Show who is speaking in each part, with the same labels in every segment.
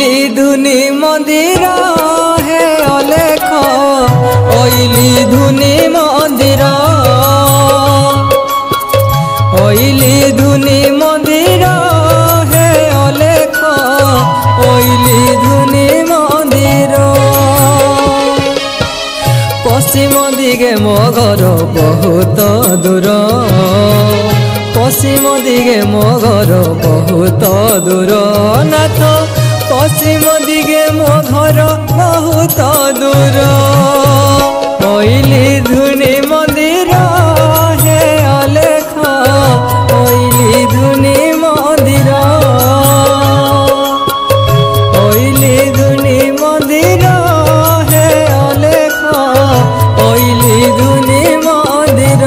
Speaker 1: ओइली धुनी मंदिर हे अलेख ओइली धुनी मंदिर ओइली धुनी मंदिर हे अलेख ओइली धुनी मंदिर पश्चिम दिगे मो घर बहुत दूर पश्चिम दिगे मो घर बहुत दूर नाथ पश्चिम दिगे मो घर बहुत दूर ओइली धुनी मंदिर हे अलेख ओइली धुनी मंदिर ओइली धुनी मंदिर हे अलेख ओइली धुनी मंदिर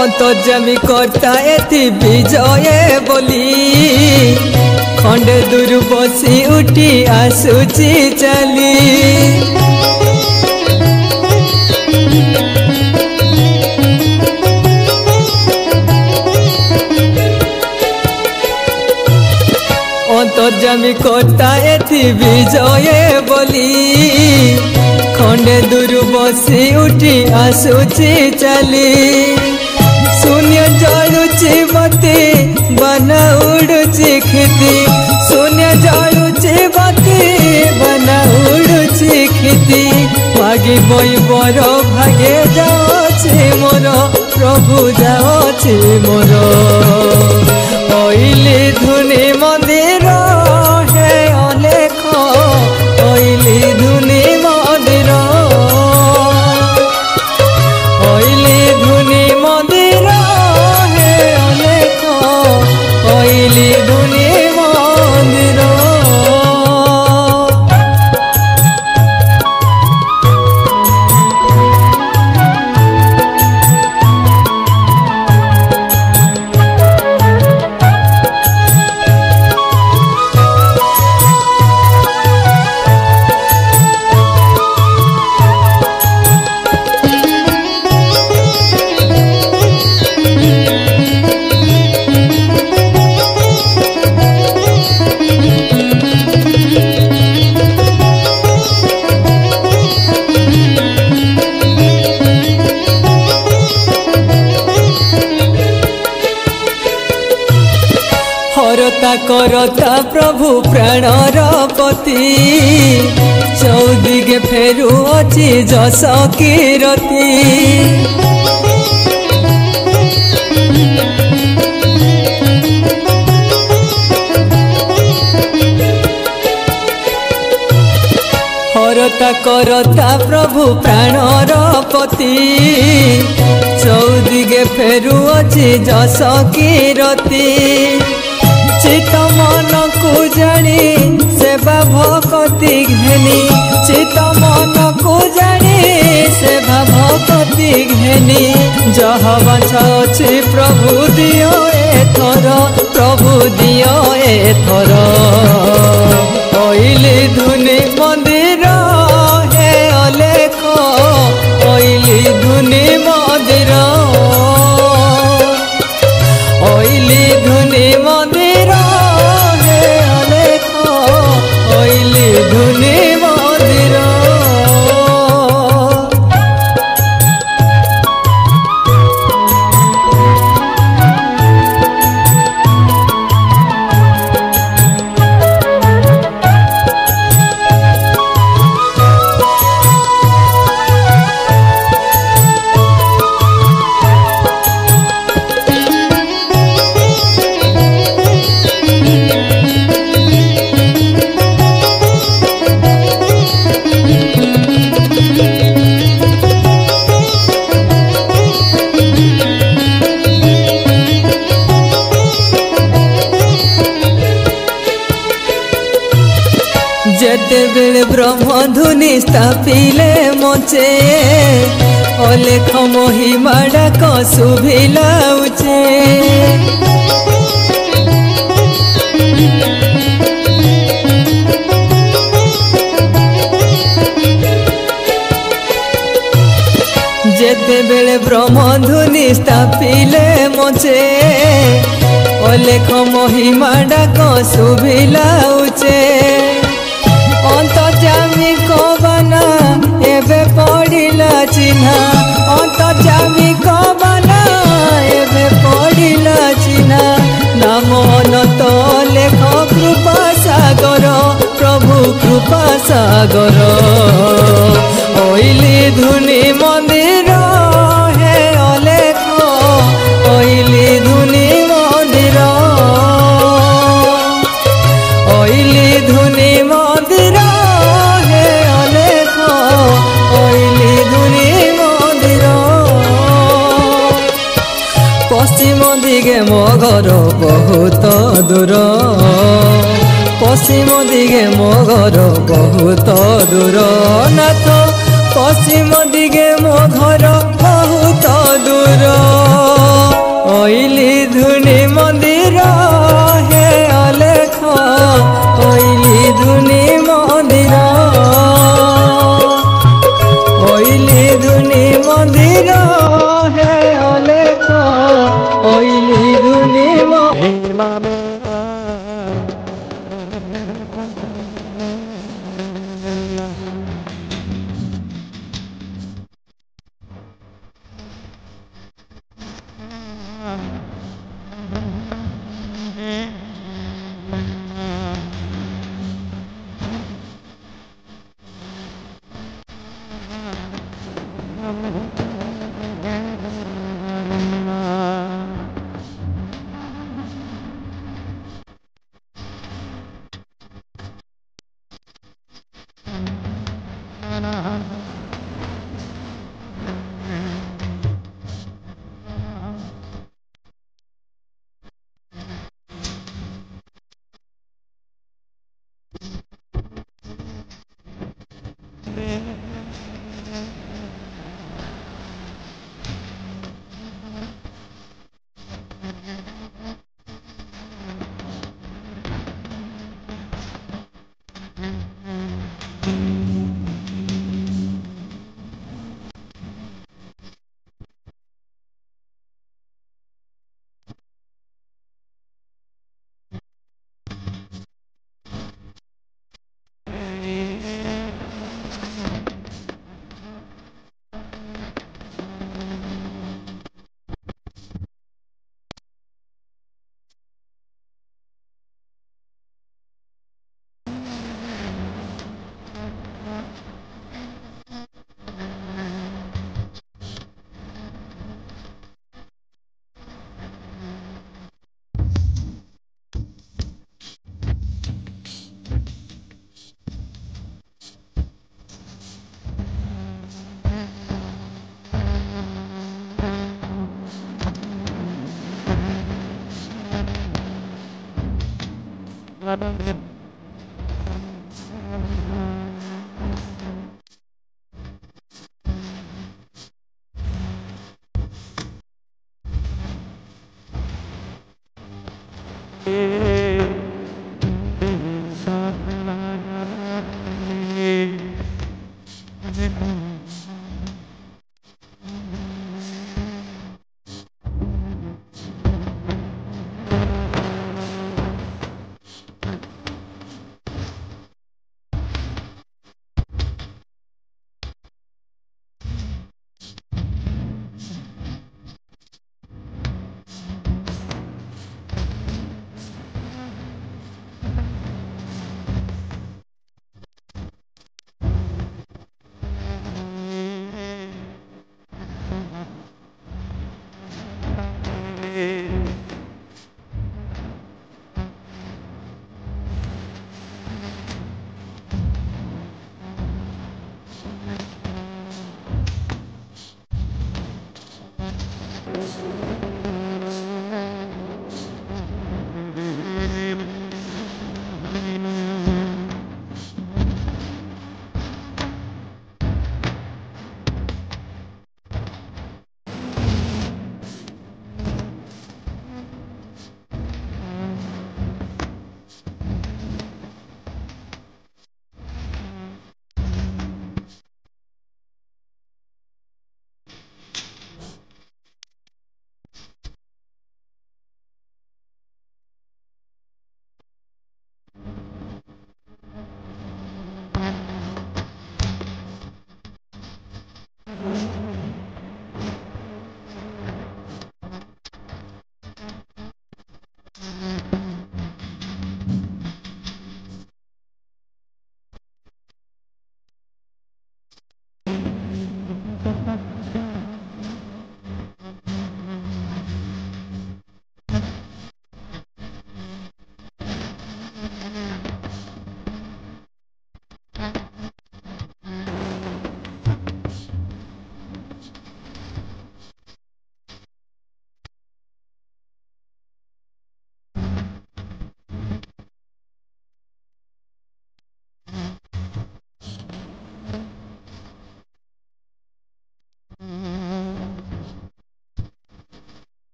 Speaker 1: अंतर्जामी कर्ता एति विजय बोली खंडे दूर बसी उठी आसुची चली अंतर्जामी कर्ता एति विजय बोली खंडे दूर बसी उठी आसुची चली शून्य जड़ुची बती बना उड़ुची खिती शून्य जड़ुची बती बना उड़ुची खिती भागी बई बर भागे जाओ मोर प्रभु जाओ मोर ओइली धुनी मंदिर हे अलेख ओइली धुनी मंदिर ओइली धुनी मंदिर हे अलेख ओइली धुनी मंदिर हरता करता प्रभु प्राणर पति चौदिगे फेरु अछि जस कीरति हरता करता प्रभु प्राणर पति चौदिगे फेरु अछि जस कीरति चित मन को जानी सेवा भक्ति घेनी चित मन को जानी सेवा भक्ति घेनी जहाँ बाछा अछि प्रभु दियो एथर प्रभु दियो एथर ओइली धुनी मंदिर हे अलेख ओइली धुनी मंदिर ओइली धुनी मंदिर हे अलेख ओइली धुनी मंदिर ଯେତେବେଳେ ବ୍ରହ୍ମଧୁନି ସ୍ଥାପିଲେ ମଞ୍ଚେ ଅଲେଖ ମହିମା ଡାକ ଶୁଭିଲା ଉଚ୍ଚେ। ଯେତେବେଳେ ବ୍ରହ୍ମଧୁନି ସ୍ଥାପିଲେ ମଞ୍ଚେ ଅଲେଖ ମହିମା ଡାକ ଶୁଭିଲା ଉଚ୍ଚେ। ଅନ୍ତର୍ଯାମୀ କବନା ଏବେ ପଡ଼ିଲା ଚିହ୍ନା, ଅନ୍ତର୍ଯାମୀ କବନା ଏବେ ପଡ଼ିଲା ଚିହ୍ନା। ନାମ ଅନନ୍ତ ଲେଖ କୃପା ସାଗର, ପ୍ରଭୁ କୃପା ସାଗର। ଅଇଲି ଧୁନି ମନ୍ଦିର ହେ ଅଲେଖ, ଅଇଲି ଧୁନି ମନ୍ଦିର, ଅଇଲି ଧୁନି ମନ୍ଦିର ହେ ଅଲେଖ, ଅଇଲି ଧୁନି ମନ୍ଦିର। ପଶ୍ଚିମ ଦିଗେ ମୋ ଘର ବହୁତ ଦୂର, পশ্চিম দিকে মো ঘর বহুত দূর নাথ, পশ্চিম দিকে মো ঘর বহুত দূর। অইলি ধুনি মন্দির হে অলেখ, অইলি ধুনি মন্দির, অইলি ধুনি মন্দির হে অলেখ, অইলি ধুনি মন্দির।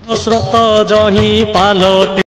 Speaker 2: स्रोत जही पालटे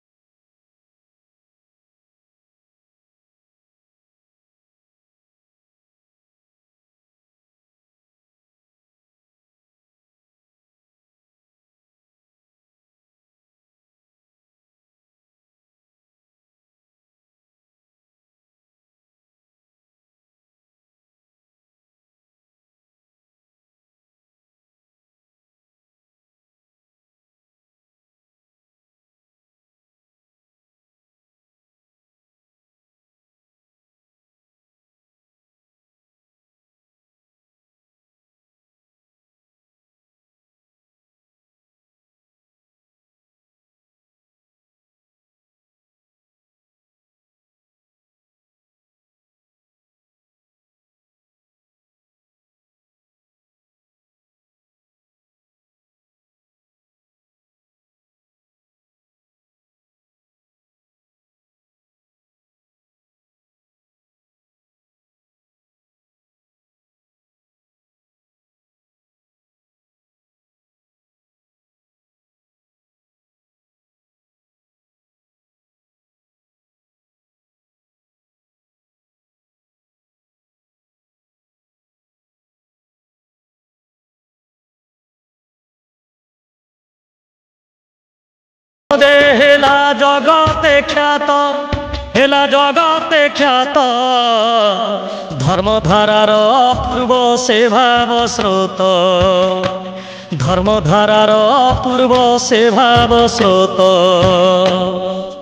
Speaker 2: हेला जगते ख्यात हेला जगते ख्यात धर्मधारार अपूर्व से भाव स्रोत धर्मधारार अपूर्व से भाव स्रोत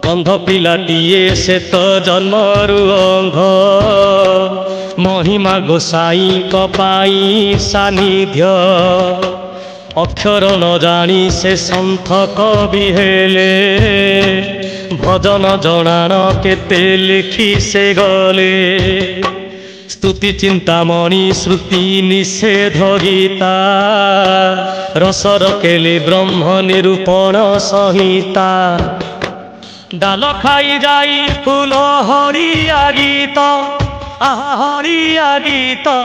Speaker 2: अंध पिलाटिए से तो जन्मरु अंध महिमा गोसाई कपाई सानिध्य अक्षर न जानी से सन्थ कवि हेले भजन जनान केते लिखि से गले स्तुति चिंतामणि श्रुति निषेध गीता रसर केले ब्रह्म निरूपण संहिता डाल खाई जाई फूल हरिया गीत आहा हरिया गीत।